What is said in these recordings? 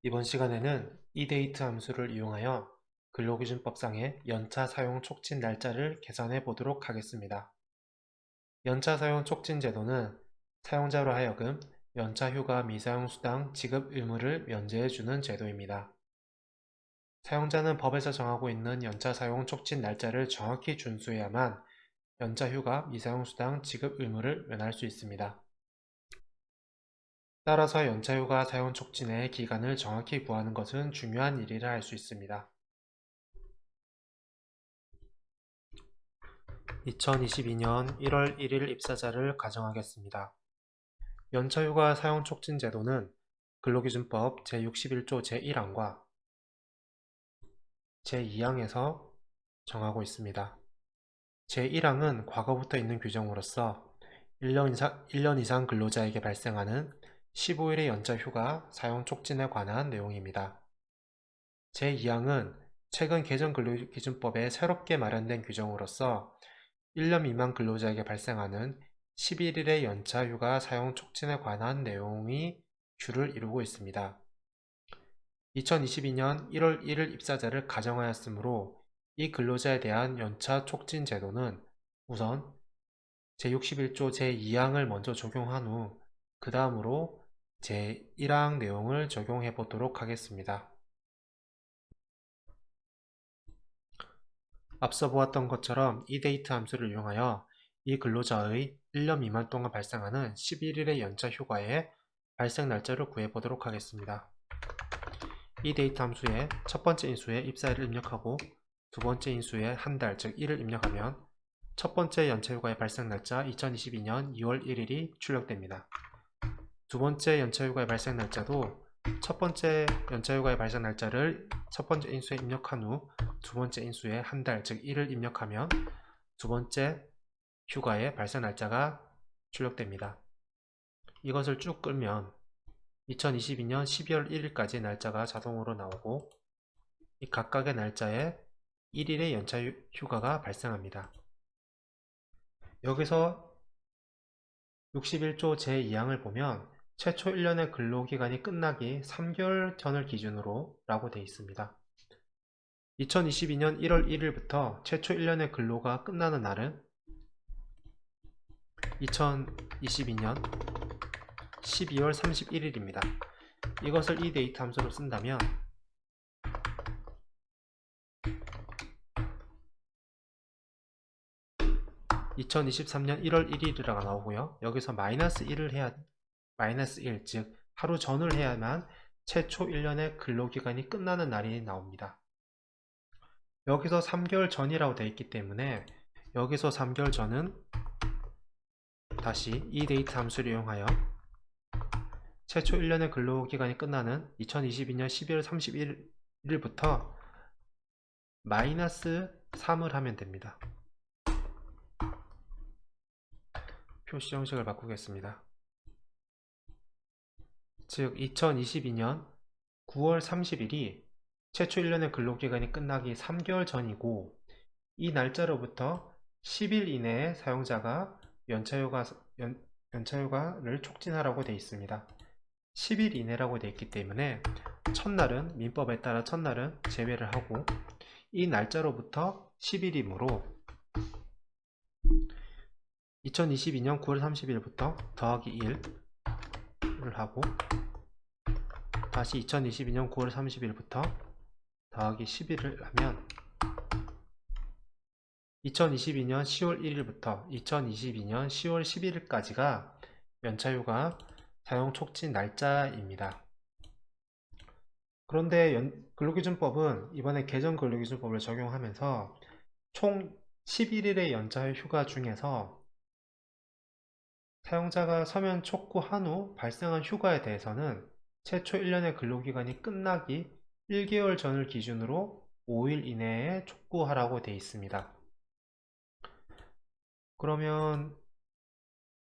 이번 시간에는 eDate 함수를 이용하여 근로기준법상의 연차 사용 촉진 날짜를 계산해 보도록 하겠습니다. 연차 사용 촉진 제도는 사용자로 하여금 연차 휴가 미사용 수당 지급 의무를 면제해 주는 제도입니다. 사용자는 법에서 정하고 있는 연차 사용 촉진 날짜를 정확히 준수해야만 연차 휴가 미사용 수당 지급 의무를 면할 수 있습니다. 따라서 연차휴가 사용 촉진의 기간을 정확히 구하는 것은 중요한 일이라 할 수 있습니다. 2022년 1월 1일 입사자를 가정하겠습니다. 연차휴가 사용 촉진 제도는 근로기준법 제61조 제1항과 제2항에서 정하고 있습니다. 제1항은 과거부터 있는 규정으로서 1년 이상 근로자에게 발생하는 15일의 연차휴가 사용 촉진에 관한 내용입니다. 제2항은 최근 개정 근로기준법에 새롭게 마련된 규정으로서 1년 미만 근로자에게 발생하는 11일의 연차 휴가 사용 촉진에 관한 내용이 주를 이루고 있습니다. 2022년 1월 1일 입사자를 가정하였으므로 이 근로자에 대한 연차 촉진 제도는 우선 제61조 제2항을 먼저 적용한 후 그 다음으로 제1항 내용을 적용해 보도록 하겠습니다. 앞서 보았던 것처럼 eDate 함수를 이용하여 이 근로자의 1년 미만 동안 발생하는 11일의 연차 휴가의 발생 날짜를 구해보도록 하겠습니다. eDate 함수의 첫 번째 인수에 입사일을 입력하고 두 번째 인수에 한 달, 즉 1을 입력하면 첫 번째 연차 휴가의 발생 날짜 2022년 2월 1일이 출력됩니다. 두 번째 연차 휴가의 발생 날짜도 첫 번째 연차 휴가의 발생 날짜를 첫 번째 인수에 입력한 후 두 번째 인수에 한 달, 즉 1을 입력하면 두 번째 휴가의 발생 날짜가 출력됩니다. 이것을 쭉 끌면 2022년 12월 1일까지 날짜가 자동으로 나오고 이 각각의 날짜에 1일의 연차 휴가가 발생합니다. 여기서 61조 제2항을 보면 최초 1년의 근로기간이 끝나기 3개월 전을 기준으로 라고 되어 있습니다. 2022년 1월 1일부터 최초 1년의 근로가 끝나는 날은 2022년 12월 31일입니다. 이것을 eDate 함수로 쓴다면 2023년 1월 1일이라고 나오고요. 여기서 마이너스 1을 해야 마이너스 1, 즉 하루 전을 해야만 최초 1년의 근로기간이 끝나는 날이 나옵니다. 여기서 3개월 전이라고 되어 있기 때문에 여기서 3개월 전은 다시 eDate 함수를 이용하여 최초 1년의 근로기간이 끝나는 2022년 12월 31일부터 마이너스 3을 하면 됩니다. 표시 형식을 바꾸겠습니다. 즉 2022년 9월 30일이 최초 1년의 근로기간이 끝나기 3개월 전이고 이 날짜로부터 10일 이내에 사용자가 연차휴가를 촉진하라고 되어 있습니다. 10일 이내라고 되어 있기 때문에 첫날은 민법에 따라 첫날은 제외를 하고 이 날짜로부터 10일이므로 2022년 9월 30일부터 더하기 1을 하고 다시 2022년 9월 30일부터 더하기 11을 하면 2022년 10월 1일부터 2022년 10월 11일까지가 연차휴가 사용 촉진 날짜입니다. 그런데 근로기준법은 이번에 개정 근로기준법을 적용하면서 총 11일의 연차휴가 중에서 사용자가 서면 촉구한 후 발생한 휴가에 대해서는 최초 1년의 근로기간이 끝나기 1개월 전을 기준으로 5일 이내에 촉구하라고 되어 있습니다. 그러면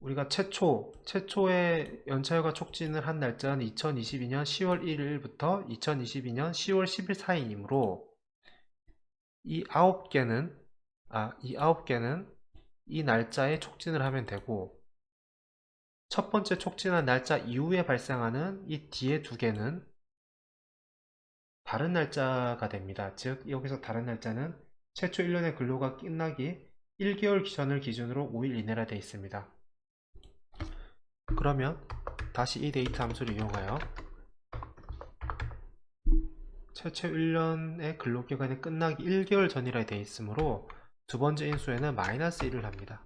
우리가 최초의 연차휴가 촉진을 한 날짜는 2022년 10월 1일부터 2022년 10월 10일 사이이므로 이 9개는 이 날짜에 촉진을 하면 되고 첫 번째 촉진한 날짜 이후에 발생하는 이 뒤에 두 개는 다른 날짜가 됩니다. 즉 여기서 다른 날짜는 최초 1년의 근로가 끝나기 1개월 전을 기준으로 5일 이내라 되어 있습니다. 그러면 다시 이 데이트 함수를 이용하여 최초 1년의 근로기간이 끝나기 1개월 전이라 되어 있으므로 두 번째 인수에는 마이너스 1을 합니다.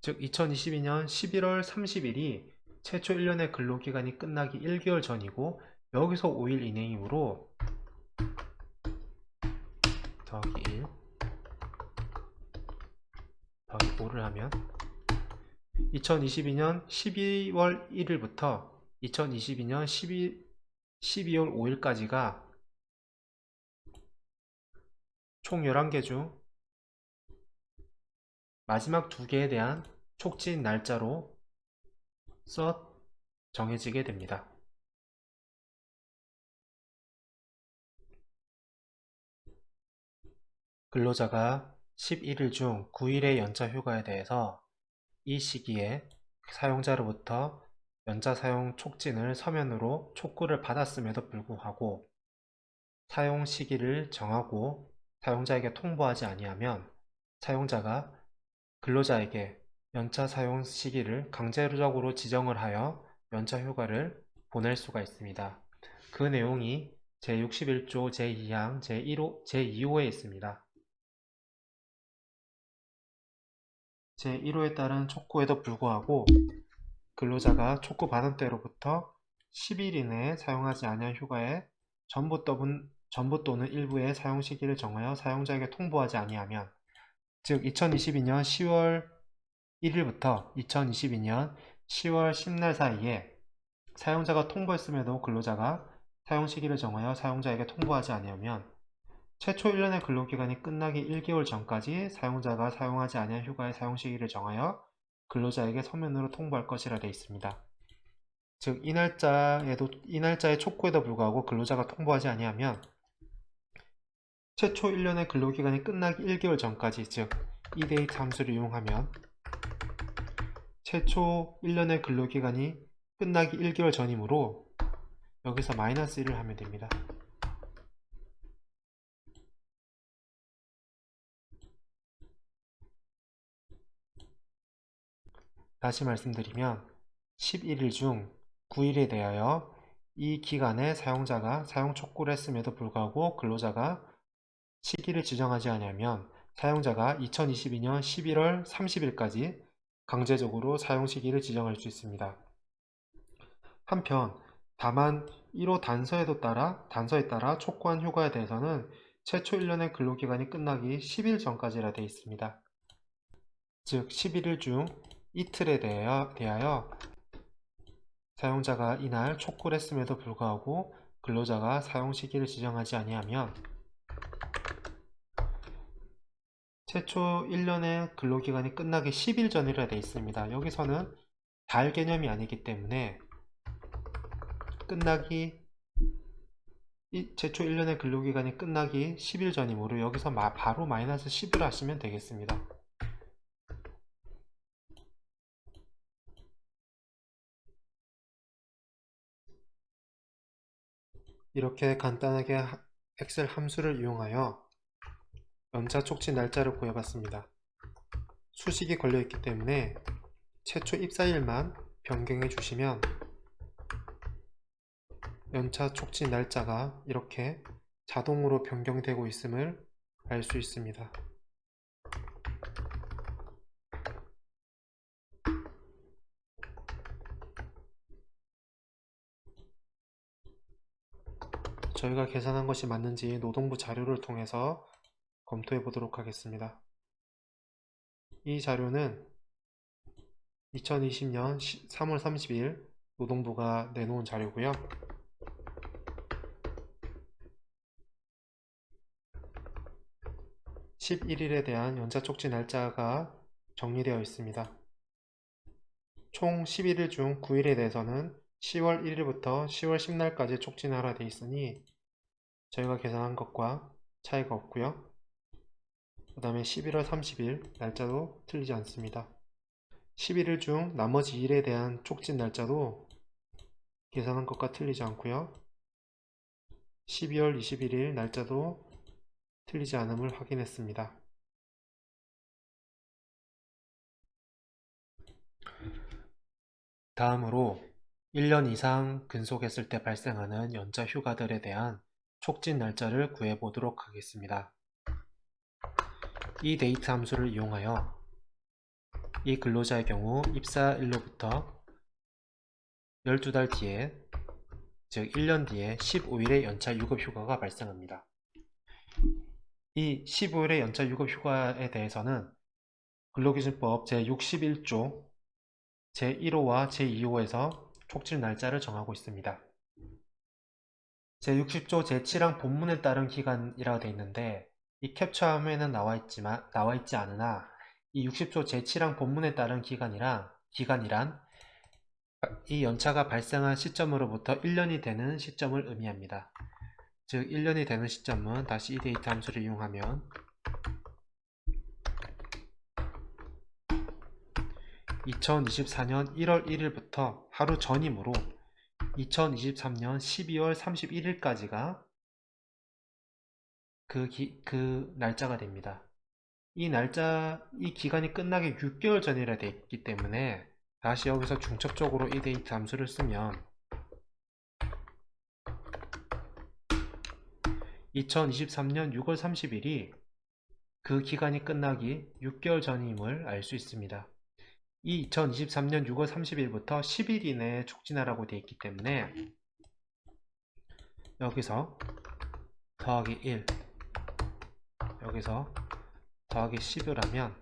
즉 2022년 11월 30일이 최초 1년의 근로기간이 끝나기 1개월 전이고 여기서 5일 이내이므로 더하기 1 더하기 5를 하면 2022년 12월 1일부터 2022년 12월 5일까지가 총 11개 중 마지막 2개에 대한 촉진 날짜로 정해지게 됩니다. 근로자가 11일 중 9일의 연차 휴가에 대해서 이 시기에 사용자로부터 연차 사용 촉진을 서면으로 촉구를 받았음에도 불구하고 사용 시기를 정하고 사용자에게 통보하지 아니하면 사용자가 근로자에게 연차 사용 시기를 강제적으로 지정을 하여 연차 휴가를 보낼 수가 있습니다. 그 내용이 제61조 제2항 제2호에 있습니다. 제1호에 따른 촉구에도 불구하고 근로자가 촉구받은 때로부터 10일 이내에 사용하지 아니한 휴가의 전부 또는 일부의 사용 시기를 정하여 사용자에게 통보하지 아니하면 즉 2022년 10월 1일부터 2022년 10월 10날 사이에 사용자가 통보했음에도 근로자가 사용 시기를 정하여 사용자에게 통보하지 아니하면 최초 1년의 근로기간이 끝나기 1개월 전까지 사용자가 사용하지 아니한 휴가의 사용 시기를 정하여 근로자에게 서면으로 통보할 것이라 되어 있습니다. 즉 이 날짜의 촉구에도 불구하고 근로자가 통보하지 아니하면 최초 1년의 근로기간이 끝나기 1개월 전까지 즉 eDate 함수를 이용하면 최초 1년의 근로기간이 끝나기 1개월 전이므로 여기서 마이너스 1을 하면 됩니다. 다시 말씀드리면 11일 중 9일에 대하여 이 기간에 사용자가 사용 촉구를 했음에도 불구하고 근로자가 시기를 지정하지 않으면 사용자가 2022년 11월 30일까지 강제적으로 사용 시기를 지정할 수 있습니다. 한편 다만 1호 단서에 따라 촉구한 휴가에 대해서는 최초 1년의 근로기간이 끝나기 10일 전까지라 되어 있습니다. 즉 11일 중 이틀에 대하여 사용자가 이날 촉구를 했음에도 불구하고 근로자가 사용 시기를 지정하지 아니하면 최초 1년의 근로기간이 끝나기 10일 전이라 되어 있습니다. 여기서는 달 개념이 아니기 때문에 최초 1년의 근로기간이 끝나기 10일 전이므로 여기서 바로 마이너스 10을 하시면 되겠습니다. 이렇게 간단하게 엑셀 함수를 이용하여 연차 촉진 날짜를 구해봤습니다. 수식이 걸려있기 때문에 최초 입사일만 변경해 주시면 연차 촉진 날짜가 이렇게 자동으로 변경되고 있음을 알 수 있습니다. 저희가 계산한 것이 맞는지 노동부 자료를 통해서 검토해 보도록 하겠습니다. 이 자료는 2020년 3월 30일 노동부가 내놓은 자료고요. 11일에 대한 연차 촉진 날짜가 정리되어 있습니다. 총 11일 중 9일에 대해서는 10월 1일부터 10월 10날까지 촉진하라 되어 있으니 저희가 계산한 것과 차이가 없고요. 그 다음에 11월 30일 날짜도 틀리지 않습니다. 11일 중 나머지 일에 대한 촉진 날짜도 계산한 것과 틀리지 않고요. 12월 21일 날짜도 틀리지 않음을 확인했습니다. 다음으로 1년 이상 근속했을 때 발생하는 연차 휴가들에 대한 촉진 날짜를 구해보도록 하겠습니다. 이 데이트 함수를 이용하여 이 근로자의 경우 입사일로부터 12달 뒤에, 즉 1년 뒤에 15일의 연차 유급휴가가 발생합니다. 이 15일의 연차 유급휴가에 대해서는 근로기준법 제61조 제1호와 제2호에서 촉진 날짜를 정하고 있습니다. 제60조 제7항 본문에 따른 기간이라고 되어 있는데 이 캡처 화면에는 나와 있지 않으나 이 60조 제7항 본문에 따른 기간이란 이 연차가 발생한 시점으로부터 1년이 되는 시점을 의미합니다. 즉 1년이 되는 시점은 다시 이 데이트 함수를 이용하면 2024년 1월 1일부터 하루 전이므로 2023년 12월 31일까지가 그 날짜가 됩니다. 이 기간이 끝나기 6개월 전이라 되어 있기 때문에 다시 여기서 중첩적으로 이 데이트 함수를 쓰면 2023년 6월 30일이 그 기간이 끝나기 6개월 전임을 알 수 있습니다. 이 2023년 6월 30일부터 10일 이내에 촉진하라고 되어 있기 때문에 여기서 더하기 1, 여기서 더하기 10을 하면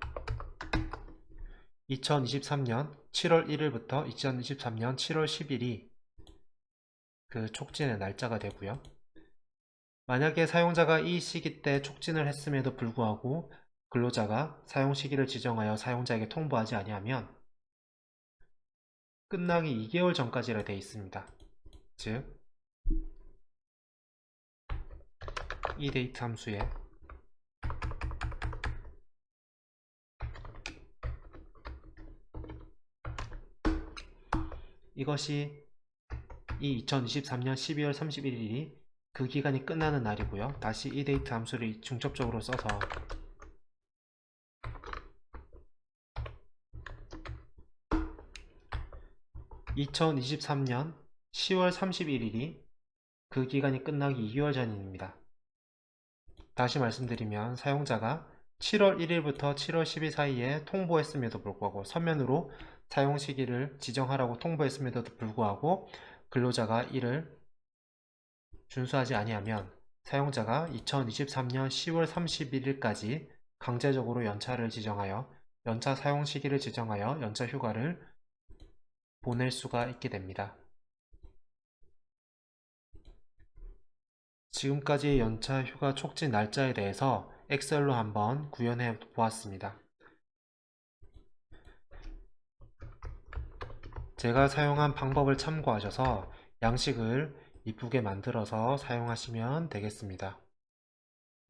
2023년 7월 1일부터 2023년 7월 10일이 그 촉진의 날짜가 되고요. 만약에 사용자가 이 시기 때 촉진을 했음에도 불구하고 근로자가 사용 시기를 지정하여 사용자에게 통보하지 아니하면 끝나기 2개월 전까지라 되어 있습니다. 즉, 이 데이트 함수에 이것이 이 2023년 12월 31일이 그 기간이 끝나는 날이고요. 다시 이 데이트 함수를 중첩적으로 써서 2023년 10월 31일이 그 기간이 끝나기 2개월 전입니다. 다시 말씀드리면 사용자가 7월 1일부터 7월 10일 사이에 통보했음에도 불구하고 서면으로 사용 시기를 지정하라고 통보했음에도 불구하고 근로자가 이를 준수하지 아니하면 사용자가 2023년 10월 31일까지 강제적으로 연차 사용 시기를 지정하여 연차 휴가를 보낼 수가 있게 됩니다. 지금까지 연차 휴가 촉진 날짜에 대해서 엑셀로 한번 구현해 보았습니다. 제가 사용한 방법을 참고하셔서 양식을 이쁘게 만들어서 사용하시면 되겠습니다.